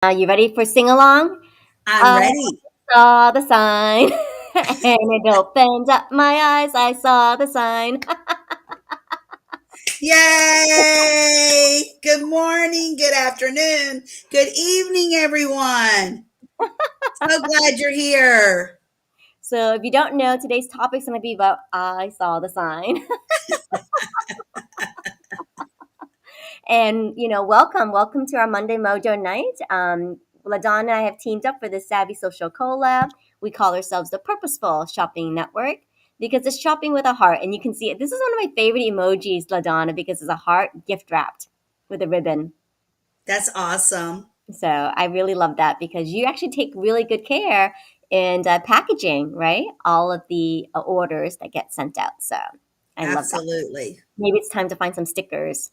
Are you ready for sing along? I'm I ready. saw the sign and it opened up my eyes. I saw the sign. Yay! Good morning, good afternoon, good evening, everyone. So glad you're here. So, if you don't know, today's topic is going to be about I saw the sign. And, welcome to our Monday Mojo night. LaDonna and I have teamed up for this Savvy Social Collab. We call ourselves the Purposeful Shopping Network because it's shopping with a heart. And you can see it. This is one of my favorite emojis, LaDonna, because it's a heart gift wrapped with a ribbon. That's awesome. So I really love that because you actually take really good care in packaging, right? All of the orders that get sent out. So I love that. Absolutely. Maybe it's time to find some stickers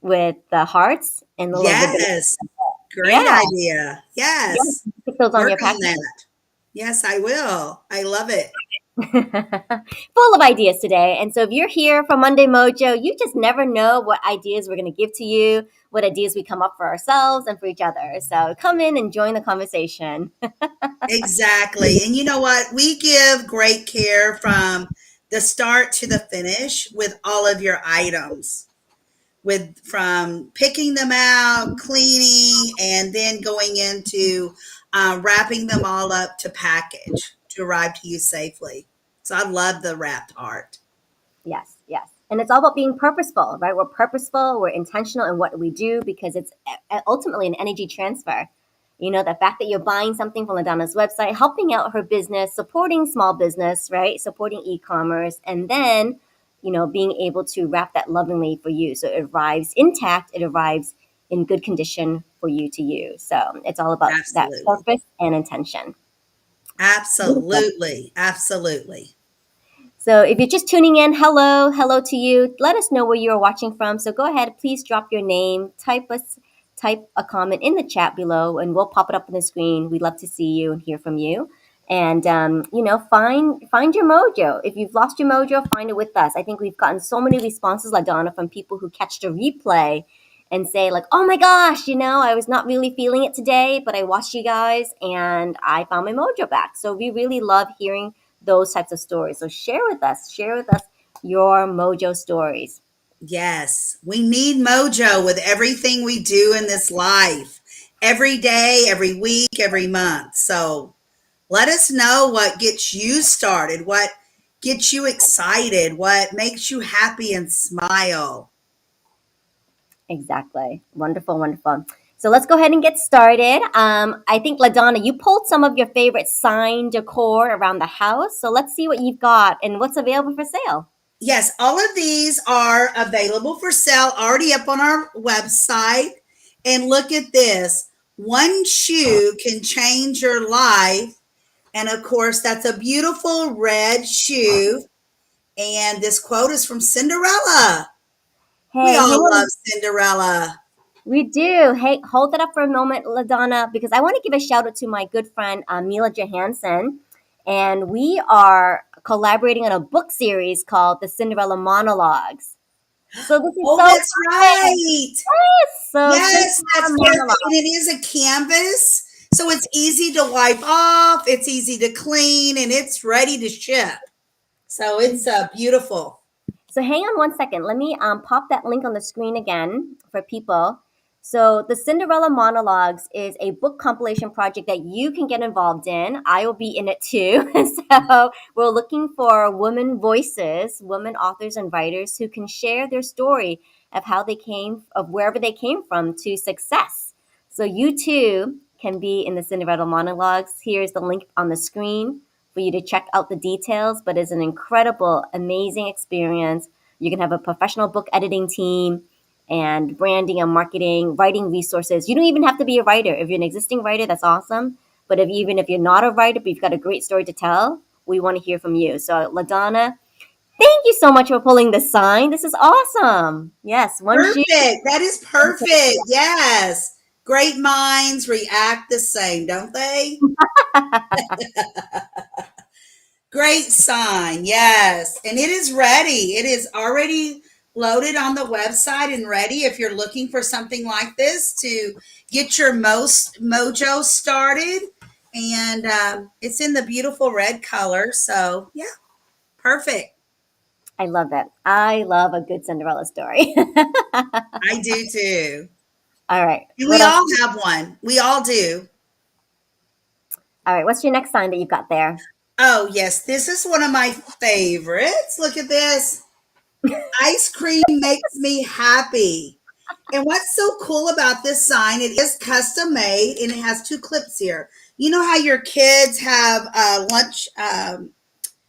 with the hearts and the little ribbon. Yes. Yeah, Great idea. yeah. Yes. Stick those on Work your on packaging. that. Yes, I will. I love it. Full of ideas today. And so if you're here for Monday Mojo, you just never know what ideas we're going to give to you, what ideas we come up for ourselves and for each other. So come in and join the conversation. Exactly. And you know what? We give great care from the start to the finish with all of your items. With from picking them out, cleaning, and then going into wrapping them all up to package to arrive to you safely. So I love the wrapped art. Yes, yes. And it's all about being purposeful, right? We're purposeful, we're intentional in what we do because it's ultimately an energy transfer. The fact that you're buying something from LaDonna's website, helping out her business, supporting small business, right? Supporting e commerce, and then, being able to wrap that lovingly for you. So it arrives intact, it arrives in good condition for you to use. So it's all about that Absolutely. purpose and intention. Beautiful. Absolutely. Absolutely. So if you're just tuning in, hello to you. Let us know where you're watching from. So go ahead, please drop your name, type a comment in the chat below, and we'll pop it up on the screen. We'd love to see you and hear from you. And find your mojo. If you've lost your mojo, find it with us. I think we've gotten so many responses, LaDonna, from people who catch the replay and say like, "Oh my gosh, I was not really feeling it today, but I watched you guys and I found my mojo back." So we really love hearing those types of stories. So share with us your mojo stories. Yes. We need mojo with everything we do in this life. Every day, every week, every month. So let us know what gets you started, what gets you excited, what makes you happy and smile. Exactly. Wonderful, wonderful. So let's go ahead and get started. I think LaDonna, you pulled some of your favorite sign decor around the house. So let's see what you've got and what's available for sale. Yes, all of these are available for sale already up on our website. And look at this, one shoe can change your life. And of course, that's a beautiful red shoe. And this quote is from Cinderella. We Hey, hang all love on. Cinderella. We do. Hey, hold it up for a moment, LaDonna, because I want to give a shout out to my good friend Mila Johansson. And we are collaborating on a book series called The Cinderella Monologues. So this is Oh, so that's perfect. right. Yes. So Yes, Cinderella that's perfect. And Monologues. it is a canvas. So it's easy to wipe off, it's easy to clean, and it's ready to ship. So it's beautiful. So hang on one second. Let me pop that link on the screen again for people. So the Cinderella Monologues is a book compilation project that you can get involved in. I will be in it too. So we're looking for women voices, women authors and writers who can share their story of how they came, of wherever they came from to success. So you too can be in the Cinderella Monologues. Here's the link on the screen for you to check out the details, but it's an incredible, amazing experience. You can have a professional book editing team and branding and marketing, writing resources. You don't even have to be a writer. If you're an existing writer, that's awesome. But if you're not a writer, but you've got a great story to tell, we want to hear from you. So LaDonna, thank you so much for pulling the sign. This is awesome. Yes, one shoe. Perfect. That is perfect. Yes. Great minds react the same, don't they? Great sign. Yes. And it is ready. It is already loaded on the website and ready if you're looking for something like this to get your most mojo started. And it's in the beautiful red color. So, yeah, perfect. I love that. I love a good Cinderella story. I do too. All right. And What we else? all have one. We all do. All right. What's your next sign that you've got there? Oh, yes. This is one of my favorites. Look at this. Ice cream makes me happy. And what's so cool about this sign, it is custom made and it has two clips here. You know how your kids have lunch,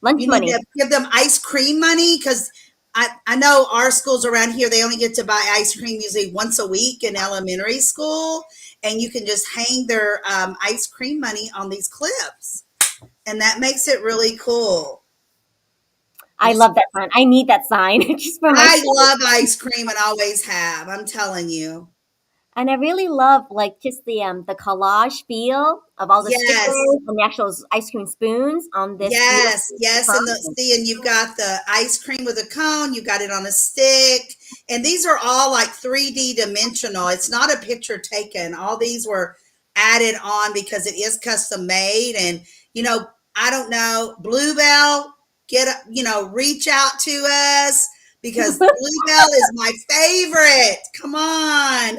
Lunch you need money. to give them ice cream money? Because I know our schools around here, they only get to buy ice cream usually once a week in elementary school. And you can just hang their ice cream money on these clips. And that makes it really cool. I love that sign. I need that sign just for I myself. love ice cream and always have. I'm telling you. And I really love like just the collage feel of all the Yes. stickers and the actual ice cream spoons on this Yes, beautiful yes, and the cone. see, and you've got the ice cream with a cone, you got it on a stick, and these are all like 3D dimensional. It's not a picture taken. All these were added on because it is custom made, and I don't know, Bluebell, reach out to us because Bluebell is my favorite. Come on.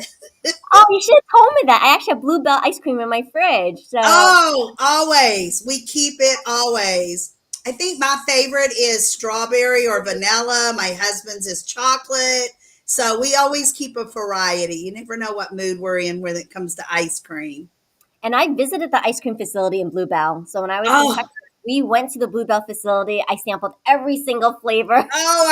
Oh, you should have told me that. I actually have Bluebell ice cream in my fridge. So, Oh, always. We keep it always. I think my favorite is strawberry or vanilla. My husband's is chocolate. So we always keep a variety. You never know what mood we're in when it comes to ice cream. and I visited the ice cream facility in Bluebell. So when I was in Oh, Texas, we went to the Bluebell facility. I sampled every single flavor. oh,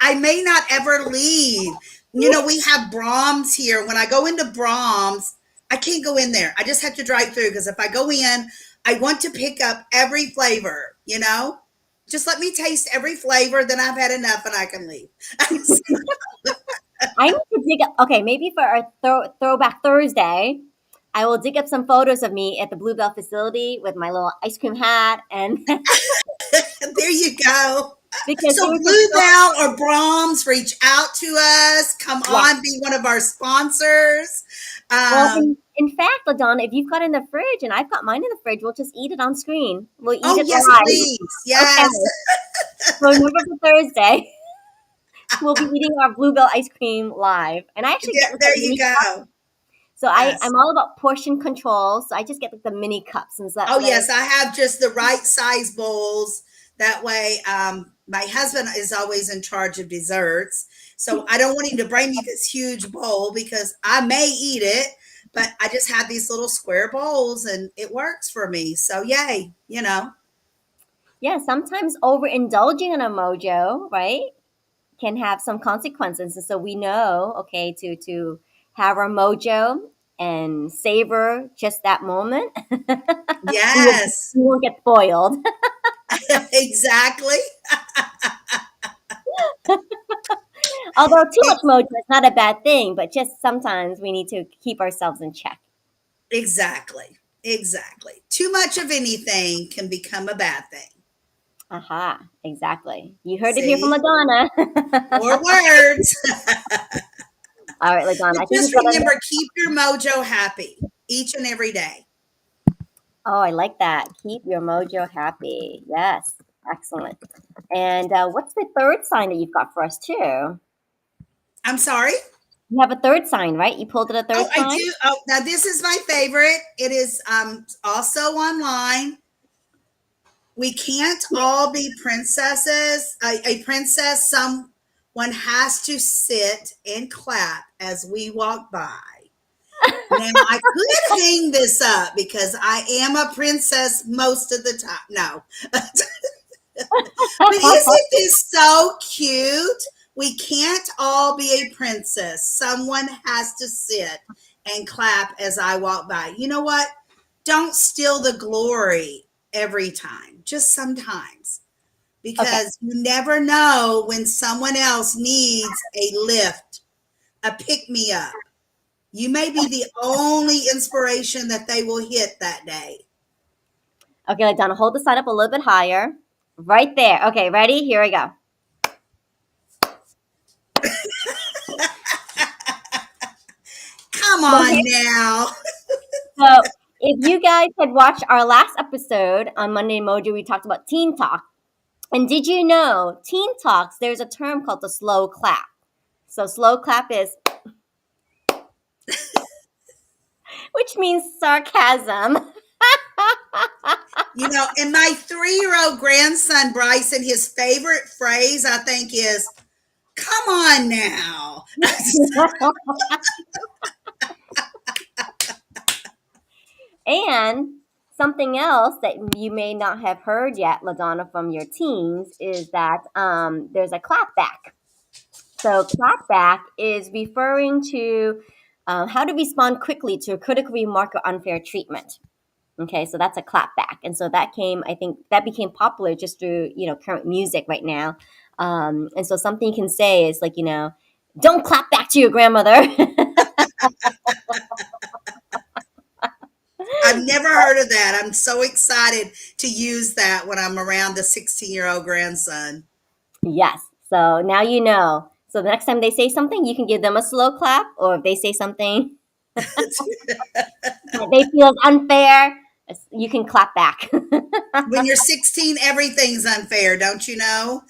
I may not ever leave. We have Brahms here. When I go into Brahms, I can't go in there. I just have to drive through because if I go in, I want to pick up every flavor. Just let me taste every flavor, then I've had enough and I can leave. I need to dig up. Okay, maybe for our throwback Thursday, I will dig up some photos of me at the Bluebell facility with my little ice cream hat, and There you go. because it So was just so Bluebell or Brahms, reach out to us. Come yeah. on, be one of our sponsors. Well, Um, in fact, LaDonna, if you've got it in the fridge and I've got mine in the fridge, we'll just eat it on screen. We'll eat oh, it yes, live. please. Okay. Yes. So remember for Thursday, we'll be eating our Bluebell ice cream live, and I actually get like a There you mini. go. So I'm Yes. all about portion control. So I just get like the mini cups, and so that Oh, way. yes, I have just the right size bowls. That way, my husband is always in charge of desserts. So I don't want him to bring me this huge bowl because I may eat it, but I just have these little square bowls and it works for me. So, yay. Yeah, sometimes overindulging in a mojo, right, can have some consequences. And so we know, okay, to have our mojo and savor just that moment, Yes, we won't get spoiled. exactly. Although too much Ex- mojo is not a bad thing, but just sometimes we need to keep ourselves in check. Exactly. Exactly. Too much of anything can become a bad thing. Aha, exactly. You heard it here from See? Madonna. More words. All right, Ladonna, But I think just we've got remember, enough. keep your mojo happy each and every day. Oh, I like that. Keep your mojo happy. Yes, excellent. And what's the third sign that you've got for us too? I'm sorry. You have a third sign, right? You pulled it a Oh, third I sign? do. Oh, now this is my favorite. It is also online. We can't all be princesses. A princess, someone has to sit and clap as we walk by. Now, I could hang this up because I am a princess most of the time. No. But isn't this so cute? We can't all be a princess. Someone has to sit and clap as I walk by. You know what? Don't steal the glory every time, just sometimes, Okay, because you never know when someone else needs a lift, a pick me up. You may be the only inspiration that they will hit that day. okay, Ladonna, hold the sign up a little bit higher. Right there. Okay, ready? Here we go. Come on now. So if you guys had watched our last episode on Monday Mojo, we talked about teen talk. And did you know teen talks, there's a term called the slow clap. So slow clap is, which means sarcasm. And my 3-year-old grandson, Bryson, his favorite phrase, I think, is, come on now. And something else that you may not have heard yet, LaDonna, from your teens is that there's a clapback. So clapback is referring to how to respond quickly to a critical remark or unfair treatment. Okay, so that's a clapback, and so that I think that became popular just through current music right now. And so something you can say is like, don't clap back to your grandmother. I've never heard of that. I'm so excited to use that when I'm around the 16-year-old grandson. Yes. So now you know. So the next time they say something, you can give them a slow clap, or if they say something that they feel is unfair, you can clap back. When you're 16, everything's unfair, don't you know?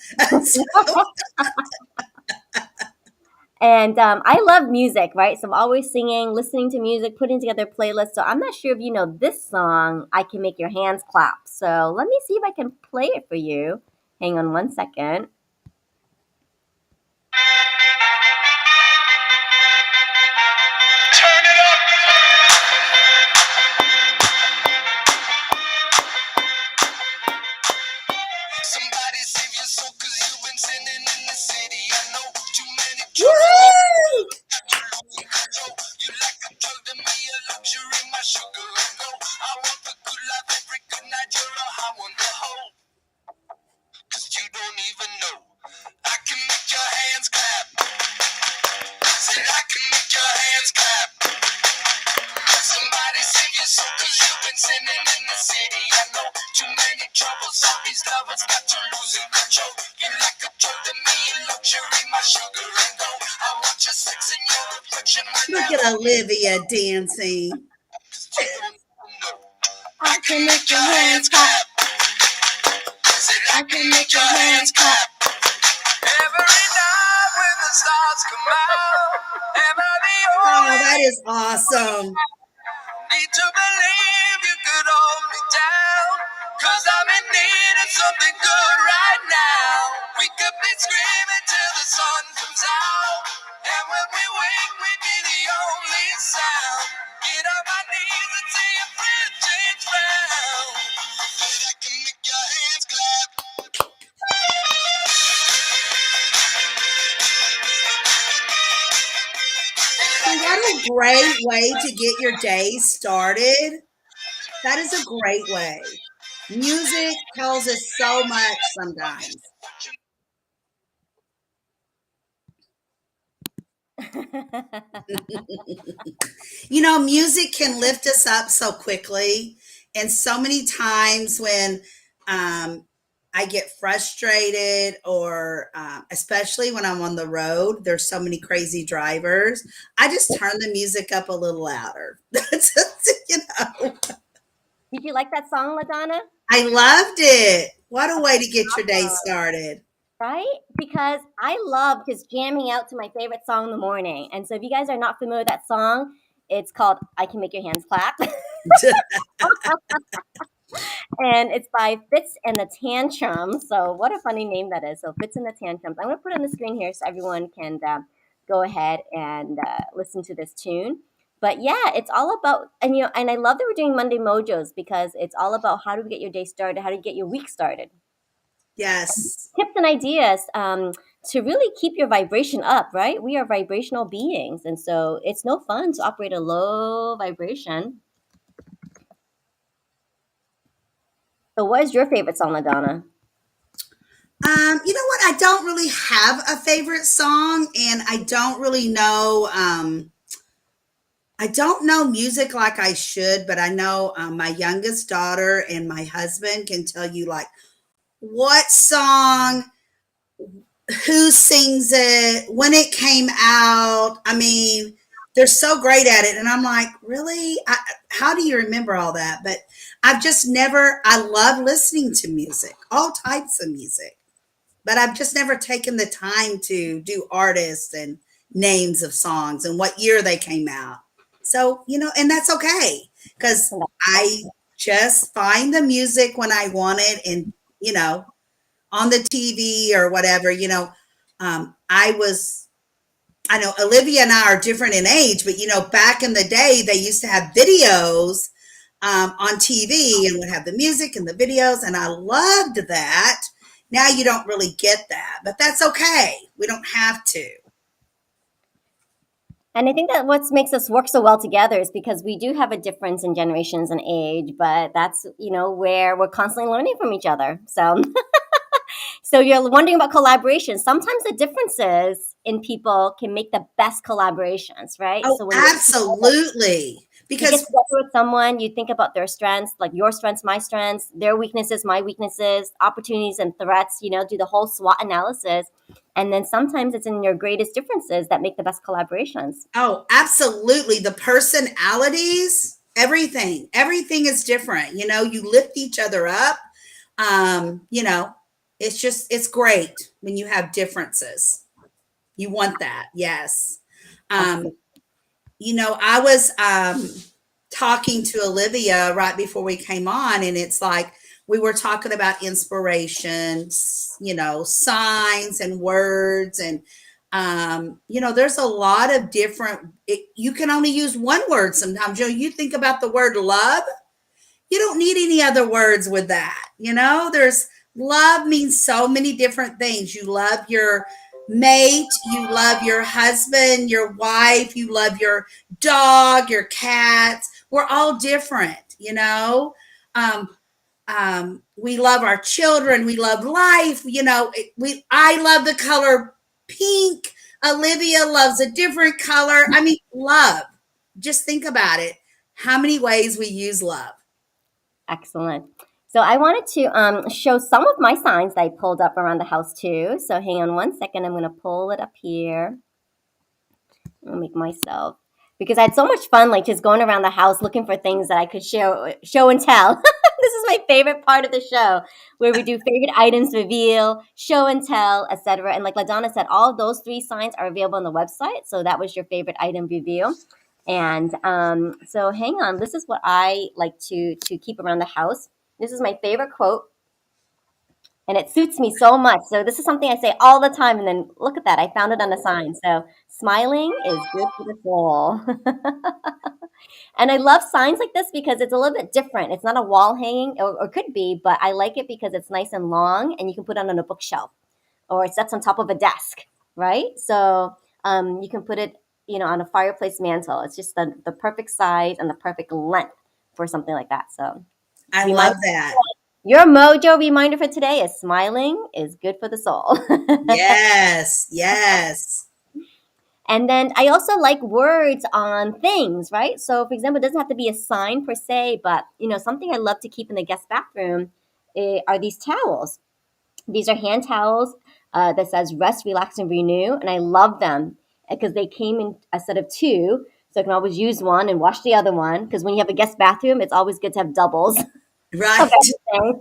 And I love music, right? So I'm always singing, listening to music, putting together playlists. So I'm not sure if you know this song, I Can Make Your Hands Clap. So let me see if I can play it for you. Hang on one second. Turn it up. Somebody save your soul, cause you've been sinning in the city. I know too many troubles. Woo! You like a drug to me, a luxury, my sugar and gold. I want the good life every good night. You're a high one to hold. Cause you don't even know. I can make your hands clap. Said I can make your hands clap. Somebody save your soul, cause you've been sinning in the city. I know too many troubles. All these lovers got you losing control. You like a drug to me, a luxury, my sugar and gold. I want your sex and your affection when Look at Olivia dancing. you don't even know. I can make your hands clap. Said I can make your hands clap. Every night when the stars come out, am I the Oh, only that is awesome. need to believe you could hold me down? Cause I'm in need of something good right now. We could be screaming till the sun comes out, and when we wake, we'd be the only sound. Get on my knees and say a prayer, change round. But I can make your hands clap. What a great way to get your day started. That is a great way. Music tells us so much sometimes. Music can lift us up so quickly. And so many times when I get frustrated, or especially when I'm on the road, there's so many crazy drivers, I just turn the music up a little louder. Did you like that song, LaDonna? I loved it. What a way to get your day started. Right? Because I love just jamming out to my favorite song in the morning. And so if you guys are not familiar with that song, it's called I Can Make Your Hands Clap. And it's by Fitz and the Tantrums. So what a funny name that is. So Fitz and the Tantrums. I'm going to put it on the screen here so everyone can go ahead and listen to this tune. But yeah, it's all about, and I love that we're doing Monday Mojos because it's all about how to get your day started, how to get your week started. Yes. Tips and ideas to really keep your vibration up, right? We are vibrational beings. And so it's no fun to operate a low vibration. So what is your favorite song, LaDonna? You know what? I don't really have a favorite song, and I don't really know. I don't know music like I should, but I know my youngest daughter and my husband can tell you like what song, who sings it, when it came out. I mean, they're so great at it. And I'm like, really? How do you remember all that? But I've just never, I love listening to music, all types of music, but I've just never taken the time to do artists and names of songs and what year they came out. So, and that's okay because I just find the music when I want it and, on the TV or whatever, I was I know Olivia and I are different in age, but back in the day, they used to have videos on TV and would have the music and the videos, and I loved that. Now you don't really get that, but that's okay. We don't have to. And I think that what makes us work so well together is because we do have a difference in generations and age, but that's, where we're constantly learning from each other. So, so you're wondering about collaboration. Sometimes the differences in people can make the best collaborations, right? Oh, So when absolutely. you get Because together with someone, you think about their strengths, like your strengths, my strengths, their weaknesses, my weaknesses, opportunities and threats, do the whole SWOT analysis. And then sometimes it's in your greatest differences that make the best collaborations. oh, absolutely. The personalities, everything is different. You lift each other up. Um, you know, it's great when you have differences. You want that. Yes. Um, Absolutely. I was talking to Olivia right before we came on, and it's like we were talking about inspirations, signs and words. And, there's a lot of you can only use one word sometimes. You think about the word love, you don't need any other words with that. There's love means so many different things. You love your mate, you love your husband, your wife, you love your dog, your cats. We're all different. Um, we love our children, we love life. I love the color pink. Olivia loves a different color. I mean, love. Just think about it. How many ways we use love. Excellent. So I wanted to show some of my signs that I pulled up around the house too. So hang on one second. I'm going to pull it up here. I'll make myself because I had so much fun, like just going around the house looking for things that I could show and tell. This is my favorite part of the show, where we do favorite items reveal, show and tell, etc. And like LaDonna said, all those three signs are available on the website. So that was your favorite item reveal. And so hang on, this is what I like to keep around the house. This is my favorite quote, and it suits me so much. So this is something I say all the time. And then look at that, I found it on a sign. So smiling is good for the soul. And I love signs like this because it's a little bit different. It's not a wall hanging, or could be, but I like it because it's nice and long, and you can put it on a bookshelf, or it sits on top of a desk, right? So you can put it, on a fireplace mantle. It's just the perfect size and the perfect length for something like that. So I remind love that. your Mojo reminder for today is smiling is good for the soul. Yes, yes. And then I also like words on things, right? So, for example, it doesn't have to be a sign per se, but something I love to keep in the guest bathroom are these towels. These are hand towels that says rest, relax, and renew, and I love them because they came in a set of two, so I can always use one and wash the other one. Because when you have a guest bathroom, it's always good to have doubles of Right. everything.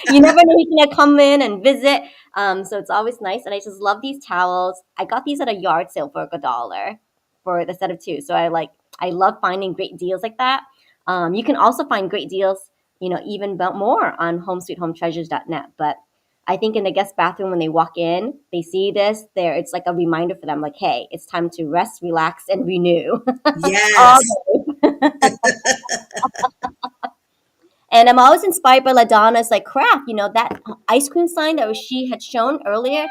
You never know who's gonna come in and visit. So it's always nice. And I just love these towels. I got these at a yard sale for $1 for the set of two. So I love finding great deals like that. You can also find great deals, even about more on homesweethometreasures.net. But I think in the guest bathroom, when they walk in, they see this, it's like a reminder for them, like, hey, it's time to rest, relax, and renew. All Yes. And I'm always inspired by LaDonna's like craft. That ice cream sign that she had shown earlier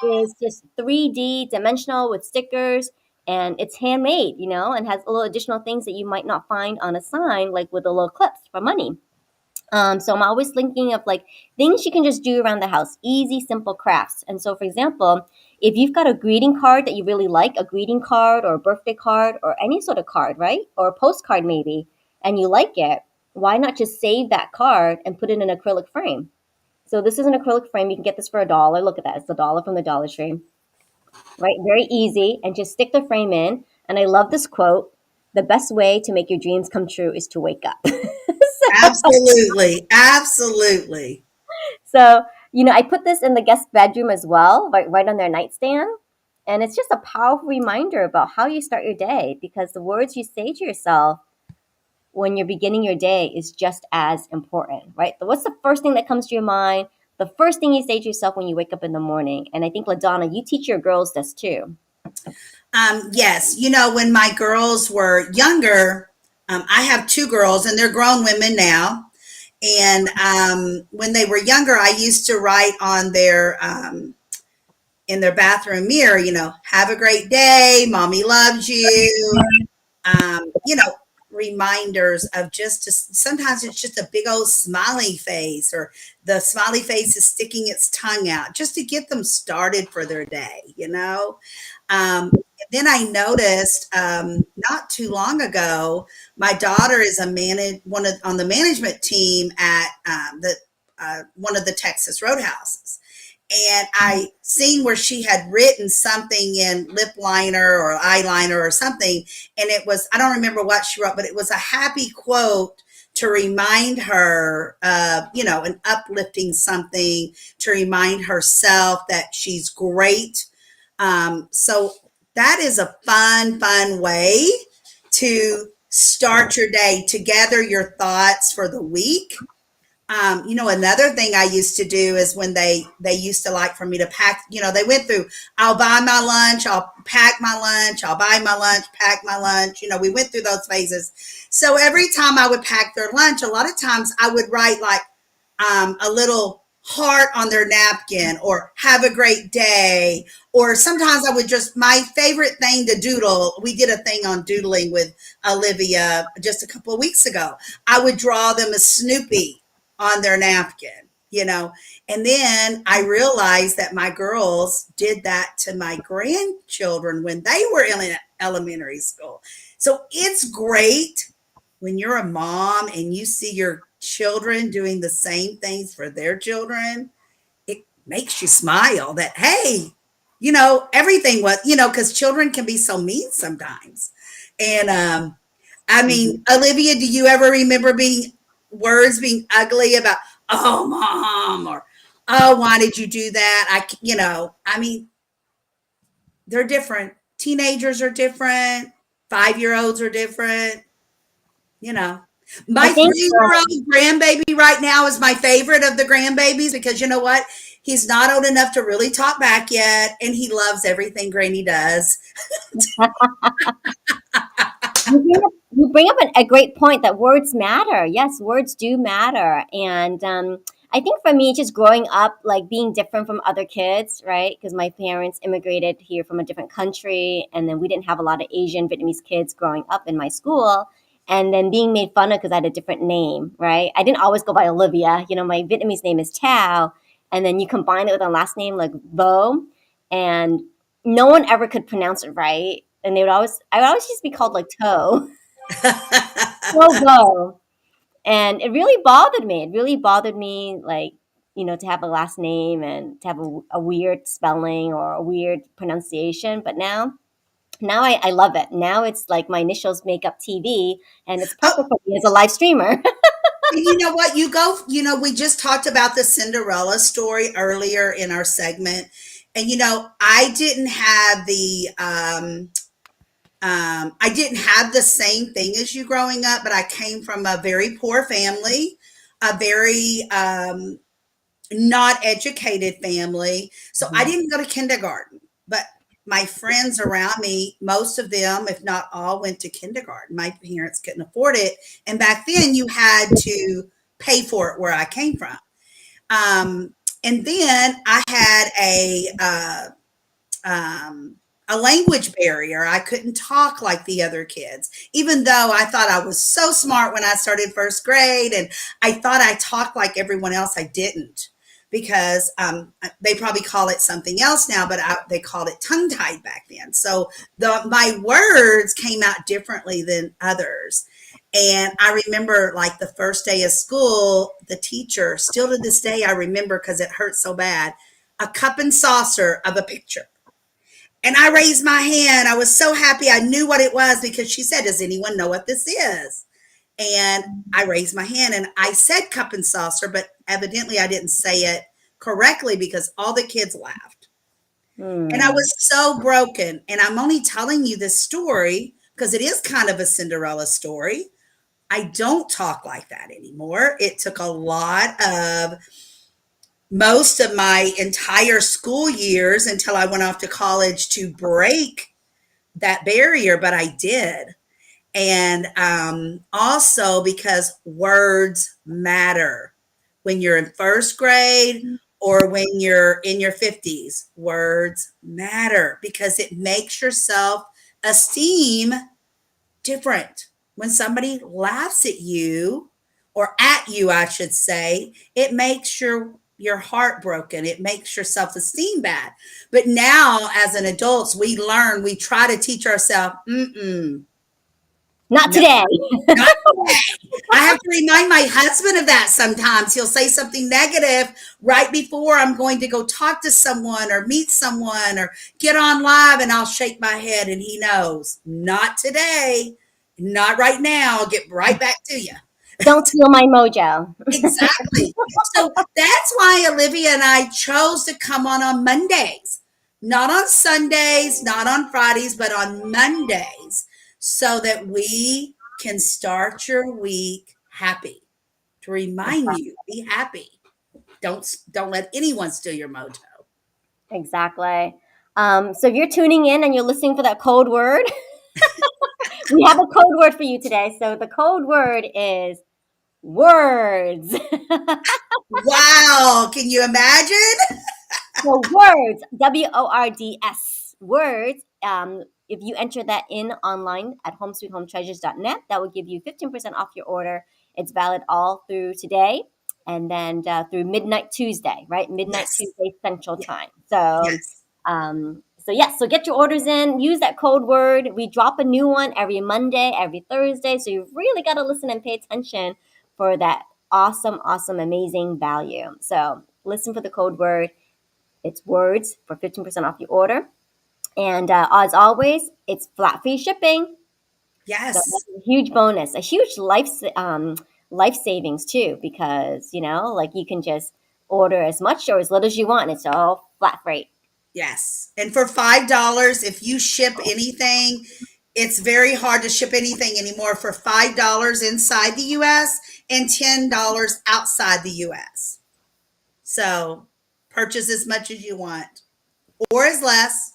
is just 3D dimensional with stickers, and it's handmade, and has little additional things that you might not find on a sign, like with the little clips for money. So I'm always thinking of like things you can just do around the house, easy, simple crafts. And so, for example, if you've got a greeting card that you really like, a greeting card or a birthday card or any sort of card, right? Or a postcard maybe, and you like it, why not just save that card and put it in an acrylic frame? So this is an acrylic frame. You can get this for $1. Look at that. It's $1 from the Dollar Tree, right? Very easy. And just stick the frame in. And I love this quote: the best way to make your dreams come true is to wake up. Absolutely. Absolutely. So, I put this in the guest bedroom as well, right on their nightstand. And it's just a powerful reminder about how you start your day, because the words you say to yourself when you're beginning your day is just as important, right? What's the first thing that comes to your mind? The first thing you say to yourself when you wake up in the morning. And I think, LaDonna, you teach your girls this too. Yes. When my girls were younger, I have two girls and they're grown women now. And when they were younger, I used to write on in their bathroom mirror, have a great day. Mommy loves you. um, you know, reminders of sometimes it's just a big old smiley face, or the smiley face is sticking its tongue out just to get them started for their day. Then I noticed not too long ago, my daughter is on the management team at the one of the Texas roadhouses, and I seen where she had written something in lip liner or eyeliner or something, and it was, I don't remember what she wrote, but it was a happy quote to remind her of, an uplifting something to remind herself that she's great. So that is a fun way to start your day, to gather your thoughts for the week. Another thing I used to do is when they used to like for me to pack, they went through, I'll buy my lunch, I'll pack my lunch, I'll buy my lunch, pack my lunch. We went through those phases. So every time I would pack their lunch, a lot of times I would write like a little heart on their napkin, or have a great day. Or sometimes I would just, my favorite thing to doodle, we did a thing on doodling with Olivia just a couple of weeks ago. I would draw them a Snoopy on their napkin. And then I realized that my girls did that to my grandchildren when they were in elementary school. So it's great when you're a mom and you see your children doing the same things for their children. It makes you smile that, hey, everything was, because children can be so mean sometimes. And I mean, Olivia, do you ever remember words being ugly about, oh, mom, or, oh, why did you do that? I mean, they're different. Teenagers are different. 5-year-olds are different. You know, I my think 3-year-old grandbaby right now is my favorite of the grandbabies, because you know what? He's not old enough to really talk back yet, and he loves everything Granny does. you bring up a great point, that words matter. Yes, words do matter. And I think for me, just growing up, like being different from other kids, right? Because my parents immigrated here from a different country, and then we didn't have a lot of Asian Vietnamese kids growing up in my school. And then being made fun of because I had a different name, right? I didn't always go by Olivia. My Vietnamese name is Tao, and then you combine it with a last name like Vo, and no one ever could pronounce it right. And I would always just be called like Toe. Go. And it really bothered me. It really bothered me, like, to have a last name and to have a weird spelling or a weird pronunciation. But now I love it. Now it's like my initials make up TV, and it's Oh, perfect for me as a live streamer. and you know what? We just talked about the Cinderella story earlier in our segment. And, I didn't have the same thing as you growing up, but I came from a very poor family, a very not educated family. So I Mhm. didn't go to kindergarten, but my friends around me, most of them, if not all, went to kindergarten. My parents couldn't afford it. And back then you had to pay for it where I came from. And then I had a language barrier. I couldn't talk like the other kids, even though I thought I was so smart when I started first grade, and I thought I talked like everyone else. I didn't, because they probably call it something else now, but they called it tongue tied back then. So my words came out differently than others. And I remember, like, the first day of school, the teacher, still to this day, I remember because it hurts so bad, a cup and saucer of a picture. And I raised my hand. I was so happy. I knew what it was because she said, "Does anyone know what this is?" And I raised my hand and I said cup and saucer, but evidently I didn't say it correctly because all the kids laughed. And I Hmm. was so broken. And I'm only telling you this story because it is kind of a Cinderella story. I don't talk like that anymore. It took a lot of most of my entire school years until I went off to college to break that barrier, but I did. And also because words matter when you're in first grade or when you're in your 50s. Words matter because it makes your self esteem different. When somebody laughs at you, or at you, I should say, it makes your heart broken. It makes your self-esteem bad. But now, as an adults, we learn, we try to teach ourselves, Not no, today. not today. I have to remind my husband of that sometimes. He'll say something negative right before I'm going to go talk to someone or meet someone or get on live, and I'll shake my head, and he knows, not today, not right now. I'll get right back to you. Don't steal my mojo. Exactly. So that's why Olivia and I chose to come on Mondays, not on Sundays, not on Fridays, but on Mondays, so that we can start your week happy. To remind you, be happy. Don't let anyone steal your mojo. Exactly. So if you're tuning in and you're listening for that code word, we have a code word for you today. So the code word is words. Wow, can you imagine? So words, WORDS, words. If you enter that in online at homesweethometreasures.net, that will give you 15% off your order. It's valid all through today and then through midnight Tuesday, right? Midnight Yes. Tuesday Central Time. So, Yes. yes, so get your orders in. Use that code word. We drop a new one every Monday, every Thursday. So you really got to listen and pay attention for that awesome, awesome, amazing value. So listen for the code word. It's words for 15% off your order. And as always, it's flat fee shipping. So Yes. that's a huge bonus, a huge life savings too, because like you can just order as much or as little as you want. It's all flat rate. Yes. And for $5, if you ship anything, it's very hard to ship anything anymore for $5 inside the US and $10 outside the US. So purchase as much as you want or as less.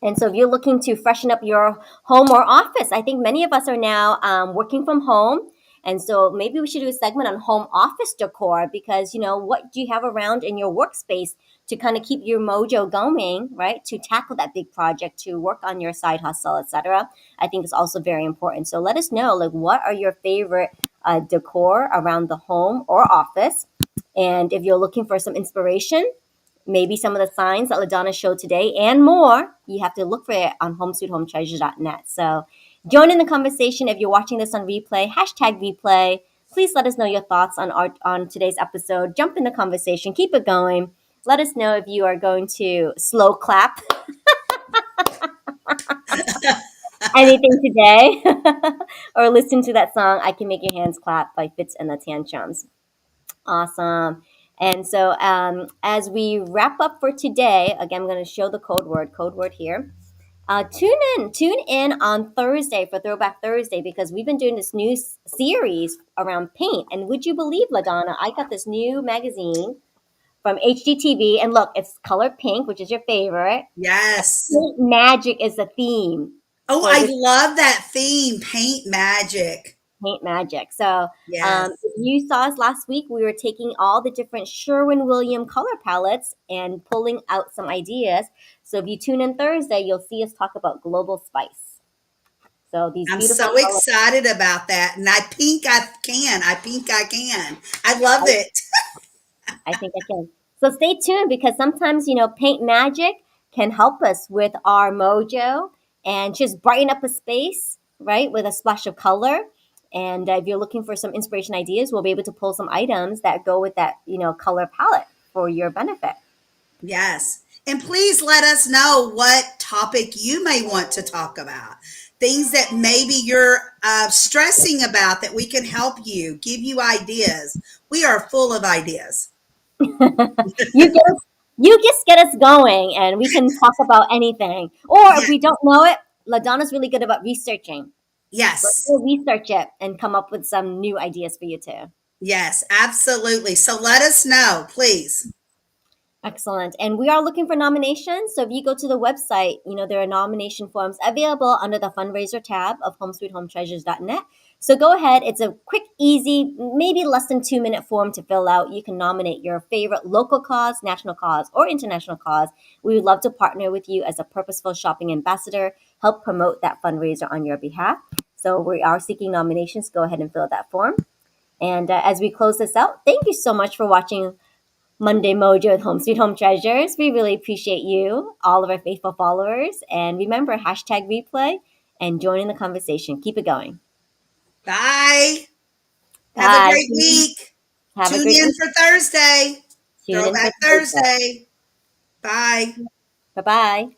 And so if you're looking to freshen up your home or office, I think many of us are now working from home. And so maybe we should do a segment on home office decor because, what do you have around in your workspace to kind of keep your mojo going, right? To tackle that big project, to work on your side hustle, etc. I think is also very important. So let us know, like, what are your favorite decor around the home or office? And if you're looking for some inspiration, maybe some of the signs that LaDonna showed today and more, you have to look for it on homesweethometreasures.net. So join in the conversation. If you're watching this on replay, hashtag replay. Please let us know your thoughts on today's episode. Jump in the conversation. Keep it going. Let us know if you are going to slow clap anything today or listen to that song, I Can Make Your Hands Clap by Fitz and the Tantrums. Awesome. And so as we wrap up for today, again, I'm going to show the code word here. Tune in on Thursday for Throwback Thursday because we've been doing this new series around paint. And would you believe, LaDonna, I got this new magazine from HGTV. And look, it's color pink, which is your favorite. Yes. Paint magic is the theme Oh, for I this love that theme, paint magic. paint magic. So, Yes. if you saw us last week, we were taking all the different Sherwin-Williams color palettes and pulling out some ideas. So, if you tune in Thursday, you'll see us talk about Global Spice. So, these I'm beautiful so colors. excited about that. And I think I can. I think I can. I love it. I think I can. So, stay tuned because sometimes, paint magic can help us with our mojo and just brighten up a space, right, with a splash of color. And if you're looking for some inspiration ideas, we'll be able to pull some items that go with that, color palette for your benefit. Yes. And please let us know what topic you may want to talk about. Things that maybe you're stressing about that we can help you, give you ideas. We are full of ideas. You get us, you just get us going, and we can talk about anything. Or if Yeah. we don't know it, LaDonna's really good about researching. Yes. We'll research it and come up with some new ideas for you too. Yes, absolutely. So let us know, please. Excellent. And we are looking for nominations. So if you go to the website, there are nomination forms available under the fundraiser tab of homesweethometreasures.net. So go ahead. It's a quick, easy, maybe less than 2-minute form to fill out. You can nominate your favorite local cause, national cause, or international cause. We would love to partner with you as a purposeful shopping ambassador, help promote that fundraiser on your behalf. So we are seeking nominations. Go ahead and fill out that form. And as we close this out, thank you so much for watching Monday Mojo with Home Sweet Home Treasures. We really appreciate you, all of our faithful followers. And remember, hashtag replay and join in the conversation. Keep it going. Bye. Have a Bye. great week. Have a Tune great in week. for Thursday. Tune in for Throwback Thursday. Thursday. Bye. Bye bye.